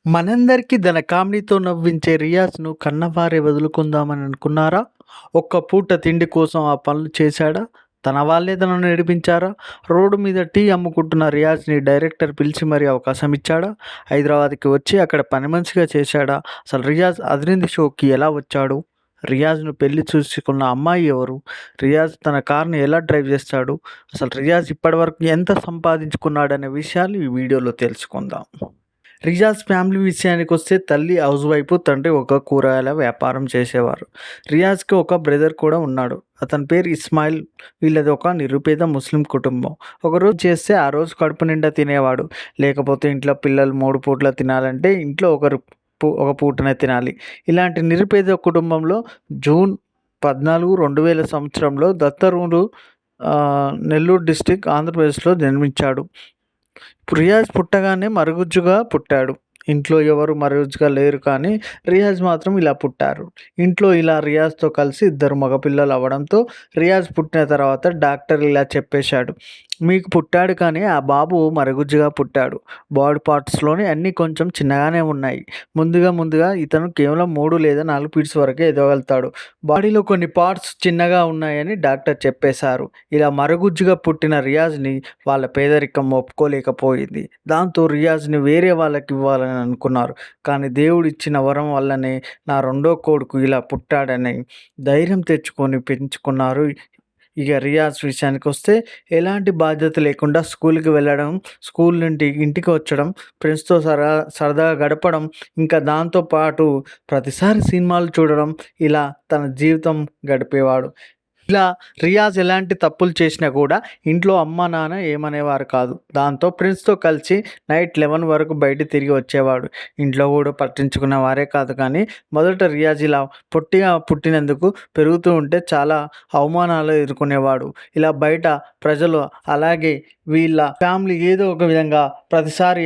మనందరికీ తన కామెడీతో నవ్వించే రియాజ్‌ను కన్నవారే వదులుకుందామని అనుకున్నారా? ఒక్క పూట తిండి కోసం ఆ పనులు చేశాడా? తన వాళ్ళే తనను ఏడిపించారా? రోడ్డు మీద టీ అమ్ముకుంటున్న రియాజ్‌ని డైరెక్టర్ పిలిచి మరీ అవకాశం ఇచ్చాడా? హైదరాబాద్‌కి వచ్చి అక్కడ పని మనిషిగా చేశాడా? అసలు రియాజ్ 'అదిరింది' షోకి ఎలా వచ్చాడు? రియాజ్‌ను పెళ్లి చేసుకున్న అమ్మాయి ఎవరు? రియాజ్ తన కార్‌ని ఎలా డ్రైవ్ చేస్తాడు? అసలు రియాజ్ ఇప్పటివరకు ఎంత సంపాదించుకున్నాడనే విషయాలు ఈ వీడియోలో తెలుసుకుందాం. రియాజ్ ఫ్యామిలీ విషయానికొస్తే తల్లి హౌస్ వైఫ్, తండ్రి ఒక కూరగాయల వ్యాపారం చేసేవారు. రియాజ్‌కి ఒక బ్రదర్ కూడా ఉన్నాడు. అతని పేరు ఇస్మాయిల్. వీళ్ళది ఒక నిరుపేద ముస్లిం కుటుంబం. ఒకరోజు చేస్తే ఆ రోజు కడుపు నిండా తినేవాడు. లేకపోతే ఇంట్లో పిల్లలు 3 పూట్ల తినాలంటే ఇంట్లో ఒక పూటనే తినాలి. ఇలాంటి నిరుపేద కుటుంబంలో జూన్ 14, 2000 సంవత్సరంలో దత్తరూరు నెల్లూరు డిస్ట్రిక్ట్ ఆంధ్రప్రదేశ్‌లో జన్మించాడు. రియాజ్ పుట్టగానే మరుగుజ్జుగా పుట్టాడు. ఇంట్లో ఎవరు మరుగుజ్జుగా లేరు కానీ రియాజ్ మాత్రం ఇలా పుట్టారు. ఇంట్లో ఇలా రియాజ్‌తో కలిసి ఇద్దరు మగపిల్లలు అవ్వడంతో రియాజ్ పుట్టిన తర్వాత డాక్టర్ ఇలా చెప్పేశాడు. మీకు పుట్టాడు కానీ ఆ బాబు మరుగుజ్జుగా పుట్టాడు. బాడీ పార్ట్స్‌లోని అన్నీ కొంచెం చిన్నగానే ఉన్నాయి. ముందుగా ఇతను కేవలం 3 లేదా 4 ఫీట్స్ వరకే ఎదగలుగుతాడు. బాడీలో కొన్ని పార్ట్స్ చిన్నగా ఉన్నాయని డాక్టర్ చెప్పేశారు. ఇలా మరుగుజ్జుగా పుట్టిన రియాజ్‌ని వాళ్ళ పేదరికం ఒప్పుకోలేకపోయింది. దాంతో రియాజ్‌ని వేరే వాళ్ళకివ్వాలని అనుకున్నారు. కానీ దేవుడిచ్చిన వరం వల్లనే నా రెండో కొడుకు ఇలా పుట్టాడని ధైర్యం తెచ్చుకొని పెంచుకున్నారు. ఇక రియాజ్ విషయానికొస్తే ఎలాంటి బాధ్యత లేకుండా స్కూల్‌కి వెళ్ళడం, స్కూల్ నుండి ఇంటికి వచ్చడం, ఫ్రెండ్స్‌తో సరదాగా గడపడం, ఇంకా దాంతో పాటు ప్రతిసారి సినిమాలు చూడడం, ఇలా తన జీవితం గడిపేవాడు. ఇలా రియాజ్ ఎలాంటి తప్పులు చేసినా కూడా ఇంట్లో అమ్మ, నాన్న ఏమనేవారు కాదు. దాంతో ఫ్రెండ్స్‌తో కలిసి నైట్ 11 వరకు బయట తిరిగి వచ్చేవాడు. ఇంట్లో కూడా పట్టించుకున్న వారే కాదు కానీ మొదట రియాజ్ ఇలా పొట్టిగా పుట్టినందుకు పెరుగుతూ ఉంటే చాలా అవమానాలు ఎదుర్కొనేవాడు. ఇలా బయట ప్రజలు అలాగే వీళ్ళ ఫ్యామిలీ ఏదో ఒక విధంగా ప్రతిసారి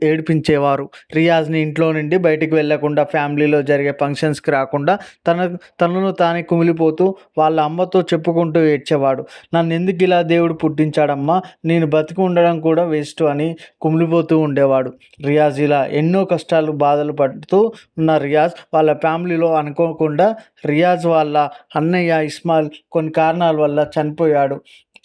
ఏడిపించేవారు. రియాజ్‌ని ఇంట్లో నుండి బయటికి వెళ్ళకుండా, ఫ్యామిలీలో జరిగే ఫంక్షన్స్‌కి రాకుండా తనను తానే కుమిలిపోతూ వాళ్ళ అమ్మతో చెప్పుకుంటూ ఏడ్చేవాడు. నన్నెందుకు ఇలా దేవుడు పుట్టించాడమ్మా, నేను బతికి ఉండడం కూడా వేస్ట్ అని కుమిలిపోతూ ఉండేవాడు. రియాజ్ ఇలా ఎన్నో కష్టాలు, బాధలు పడుతూ ఉన్న రియాజ్ వాళ్ళ ఫ్యామిలీలో అనుకోకుండా రియాజ్ వాళ్ళ అన్నయ్య ఇస్మాయిల్ కొన్ని కారణాల వల్ల చనిపోయాడు.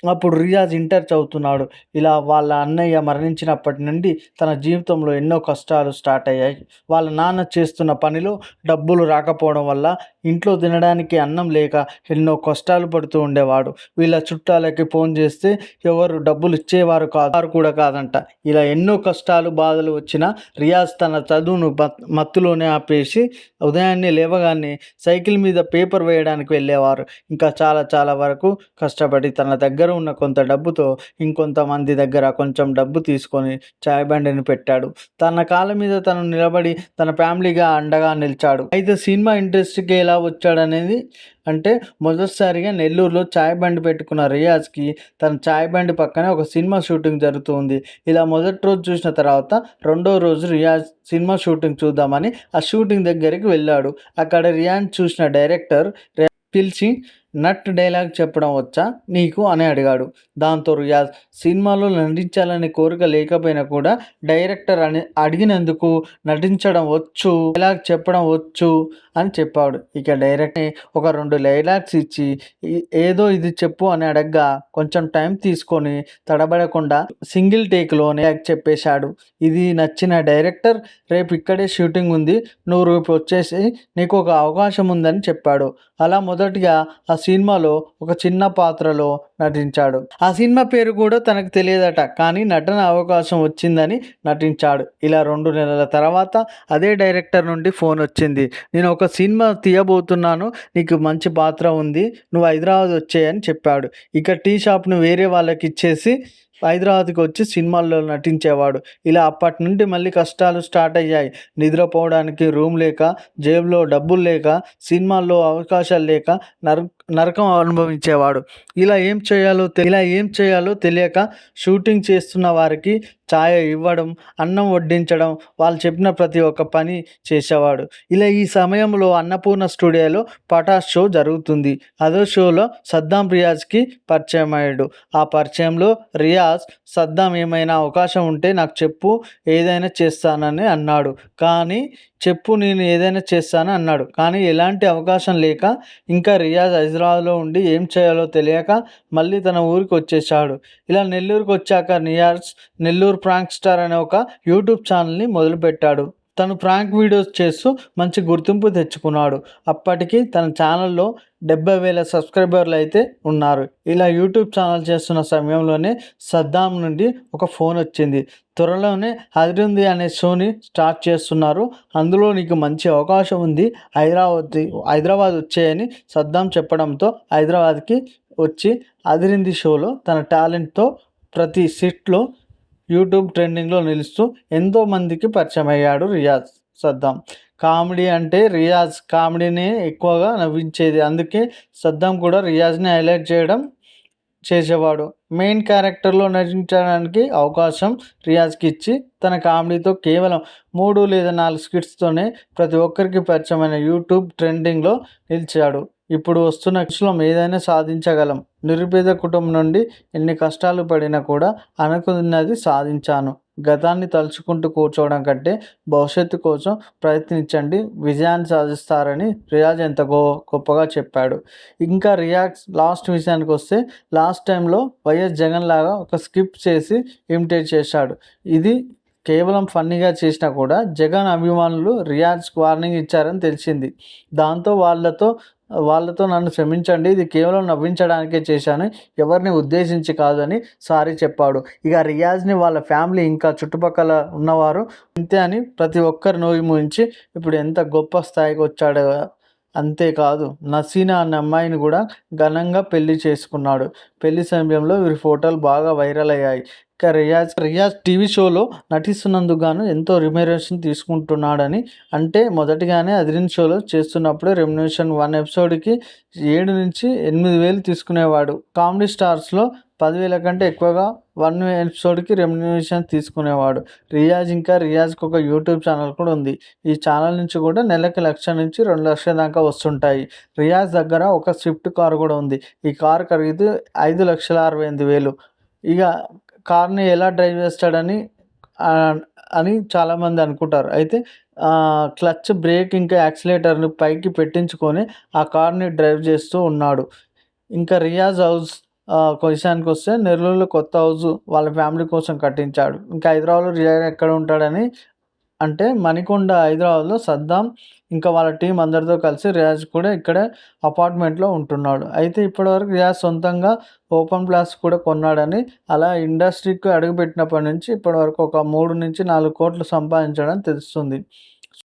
అప్పుడు రియాజ్ ఇంటర్ చదువుతున్నాడు. ఇలా వాళ్ళ అన్నయ్య మరణించినప్పటి నుండి తన జీవితంలో ఎన్నో కష్టాలు స్టార్ట్ అయ్యాయి. వాళ్ళ నాన్న చేస్తున్న పనిలో డబ్బులు రాకపోవడం వల్ల ఇంట్లో తినడానికి అన్నం లేక ఎన్నో కష్టాలు పడుతూ ఉండేవాడు. వీళ్ళ చుట్టాలకి ఫోన్ చేస్తే ఎవరు డబ్బులు ఇచ్చేవారు కూడా కాదంట. ఇలా ఎన్నో కష్టాలు, బాధలు వచ్చినా రియాజ్ తన చదువును మత్తులోనే ఆపేసి ఉదయాన్నే లేవగానే సైకిల్ మీద పేపర్ వేయడానికి వెళ్ళేవారు. ఇంకా చాలా వరకు కష్టపడి తన దగ్గర ఉన్న కొంత డబ్బుతో ఇంకొంతమంది దగ్గర కొంచెం డబ్బు తీసుకొని చాయ్ బండిని పెట్టాడు. తన కాళ్ళ మీద తను నిలబడి తన ఫ్యామిలీగా అండగా నిలిచాడు. అయితే సినిమా ఇండస్ట్రీకి ఎలా వచ్చాడనేది అంటే మొదటిసారిగా నెల్లూరులో చాయ్ బండి పెట్టుకున్న రియాజ్‌కి తన చాయ్ బండి పక్కనే ఒక సినిమా షూటింగ్ జరుగుతుంది. ఇలా మొదటి రోజు చూసిన తర్వాత రెండో రోజు రియాజ్ సినిమా షూటింగ్ చూద్దామని ఆ షూటింగ్ దగ్గరికి వెళ్ళాడు. అక్కడ రియాజ్ చూసిన డైరెక్టర్ పిలిచి నట్ డైలాగ్ చెప్పడం వచ్చా నీకు అని అడిగాడు. దాంతో రియాజ్ సినిమాలో నటించాలనే కోరిక లేకపోయినా కూడా డైరెక్టర్ అడిగినందుకు నటించడం వచ్చు, డైలాగ్ చెప్పడం వచ్చు అని చెప్పాడు. ఇక డైరెక్టర్ ఒక 2 డైలాగ్స్ ఇచ్చి ఏదో ఇది చెప్పు అని అడగ్గా కొంచెం టైం తీసుకొని తడబడకుండా సింగిల్ టేక్‌లోనే చెప్పేశాడు. ఇది నచ్చిన డైరెక్టర్ రేపు ఇక్కడే షూటింగ్ ఉంది, నువ్వు రేపు వచ్చేసి నీకు ఒక అవకాశం ఉందని చెప్పాడు. అలా మొదటిగా ఆ సినిమాలో ఒక చిన్న పాత్రలో నటించాడు. ఆ సినిమా పేరు కూడా తనకు తెలియదట. కానీ నటన అవకాశం వచ్చిందని నటించాడు. ఇలా 2 నెలల తర్వాత అదే డైరెక్టర్ నుండి ఫోన్ వచ్చింది. నేను ఒక సినిమా తీయబోతున్నాను, నీకు మంచి పాత్ర ఉంది, నువ్వు హైదరాబాద్ వచ్చేయ్ అని చెప్పాడు. ఇక టీ షాప్‌ను వేరే వాళ్ళకి ఇచ్చేసి హైదరాబాద్‌కి వచ్చి సినిమాల్లో నటించేవాడు. ఇలా అప్పటి నుండి మళ్ళీ కష్టాలు స్టార్ట్ అయ్యాయి. నిద్రపోవడానికి రూమ్ లేక, జేబులో డబ్బులు లేక, సినిమాల్లో అవకాశాలు లేక నరకం అనుభవించేవాడు. ఇలా ఏం చేయాలో తెలియక షూటింగ్ చేస్తున్న వారికి ఛాయ ఇవ్వడం, అన్నం వడ్డించడం, వాళ్ళు చెప్పిన ప్రతి ఒక్క పని చేసేవాడు. ఈ సమయంలో అన్నపూర్ణ స్టూడియోలో 'పటాస్' షో జరుగుతుంది. అదే షోలో సద్దాం రియాజ్‌కి పరిచయమయ్యాడు. ఆ పరిచయంలో రియాజ్, "సద్దాం ఏమైనా అవకాశం ఉంటే నాకు చెప్పు, ఏదైనా చేస్తానని" అన్నాడు. నేను ఏదైనా చేస్తాను అన్నాడు. కానీ ఎలాంటి అవకాశం లేక ఇంకా రియాజ్ హైదరాబాద్‌లో ఉండి ఏం చేయాలో తెలియక మళ్ళీ తన ఊరికి వచ్చేశాడు. నెల్లూరుకొచ్చాక రియాజ్ 'నెల్లూరు ప్రాంక్ స్టార్' అనే ఒక యూట్యూబ్ ఛానల్‌ని మొదలుపెట్టాడు. తను ప్రాంక్ వీడియోస్ చేస్తూ మంచి గుర్తింపు తెచ్చుకున్నాడు. అప్పటికి తన ఛానల్‌లో 70,000 సబ్స్క్రైబర్లు అయితే ఉన్నారు. యూట్యూబ్ ఛానల్ చేస్తున్న సమయంలోనే సద్దాం నుండి ఒక ఫోన్ వచ్చింది. "త్వరలోనే 'అదిరింది' అనే షోని స్టార్ట్ చేస్తున్నారు. అందులో నీకు మంచి అవకాశం ఉంది. హైదరాబాద్ వచ్చేయని సద్దాం చెప్పడంతో హైదరాబాద్‌కి వచ్చి 'అదిరింది' షోలో తన టాలెంట్‌తో ప్రతి సెట్లో యూట్యూబ్ ట్రెండింగ్‌లో నిలుస్తూ ఎంతోమందికి పరిచయమయ్యాడు సద్దాం. కామెడీ అంటే రియాజ్ కామెడీనే ఎక్కువగా నవ్వించేది. అందుకే సద్దాం కూడా రియాజ్‌ని హైలైట్ చేసేవాడు. మెయిన్ క్యారెక్టర్‌లో నటించడానికి అవకాశం రియాజ్‌కి ఇచ్చి, తన కామెడీతో కేవలం 3 లేదా 4 స్కిట్స్తోనే ప్రతి ఒక్కరికి పరిచయమైన యూట్యూబ్ ట్రెండింగ్‌లో నిలిచాడు. ఇప్పుడు వస్తున్న కిట్స్‌లో ఏదైనా సాధించగలం. నిరుపేద కుటుంబం నుండి ఎన్ని కష్టాలు పడినా కూడా అనుకున్నది సాధించాను. గతాన్ని తలుచుకుంటూ కూర్చోవడం కంటే భవిష్యత్తు కోసం ప్రయత్నించండి, విజయాన్ని సాధిస్తారని రియాజ్ ఎంత గొప్పగా చెప్పాడు. ఇంకా రియాజ్ లాస్ట్ విషయానికొస్తే, లాస్ట్ టైంలో వైఎస్ జగన్ లాగా ఒక స్కిప్ చేసి ఇమిటేట్ చేశాడు. ఇది కేవలం ఫన్నీగా చేసినా కూడా జగన్ అభిమానులు రియాజ్‌కి వార్నింగ్ ఇచ్చారని తెలిసింది. దాంతో వాళ్ళతో నన్ను క్షమించండి, ఇది కేవలం నవ్వించడానికే చేశాను, ఎవరిని ఉద్దేశించి కాదు అని సారీ చెప్పాడు. రియాజ్‌ని వాళ్ళ ఫ్యామిలీ ఇంకా చుట్టుపక్కల ఉన్నవారు ఇంతే అని ప్రతి ఒక్కరు నోరు మూయించి ఇప్పుడు ఎంత గొప్ప స్థాయికి వచ్చాడో. అంతేకాదు, నసీనా అనే అమ్మాయిని కూడా ఘనంగా పెళ్లి చేసుకున్నాడు. పెళ్లి సమయంలో వీరి ఫోటోలు బాగా వైరల్ అయ్యాయి. రియాజ్ టీవీ షోలో నటిస్తున్నందుకు గాను ఎంతో రెమ్యునరేషన్ తీసుకుంటున్నాడని, అంటే మొదటిగానే 'అదిరింది' షోలో చేస్తున్నప్పుడే రెమ్యునరేషన్ 1 ఎపిసోడ్‌కి 7,000-8,000 తీసుకునేవాడు. కామెడీ స్టార్స్‌లో 10,000 కంటే ఎక్కువగా 1 ఎపిసోడ్‌కి రెమ్యునరేషన్ తీసుకునేవాడు. రియాజ్‌కి ఒక యూట్యూబ్ ఛానల్ కూడా ఉంది. ఈ ఛానల్ నుంచి కూడా నెలకి 1,00,000 నుంచి 2,00,000 దాకా వస్తుంటాయి. రియాజ్ దగ్గర ఒక స్విఫ్ట్ కార్ కూడా ఉంది. ఈ కారు ఖరీదు 5,68,000. కార్‌ని ఎలా డ్రైవ్ చేస్తాడని అని చాలామంది అనుకుంటారు. అయితే క్లచ్, బ్రేక్ ఇంకా యాక్సిలరేటర్‌ని పైకి పెట్టించుకొని ఆ కార్‌ని డ్రైవ్ చేస్తూ ఉన్నాడు. రియాజ్ హౌస్ విషయానికొస్తే, నెల్లూరులో కొత్త హౌస్ వాళ్ళ ఫ్యామిలీ కోసం కట్టించాడు. హైదరాబాద్‌లో రియాజ్ ఎక్కడ ఉంటాడని అంటే, మణికొండ హైదరాబాద్‌లో సద్దాం ఇంకా వాళ్ళ టీం అందరితో కలిసి రియాజ్ కూడా ఇక్కడే అపార్ట్మెంట్‌లో ఉంటున్నాడు. అయితే ఇప్పటివరకు రియాజ్ సొంతంగా ఓపెన్ ప్లాట్స్ కూడా కొన్నాడని, అలా ఇండస్ట్రీకి అడుగుపెట్టినప్పటి నుంచి ఇప్పటివరకు ఒక 3-4 కోట్లు సంపాదించాడని తెలుస్తుంది.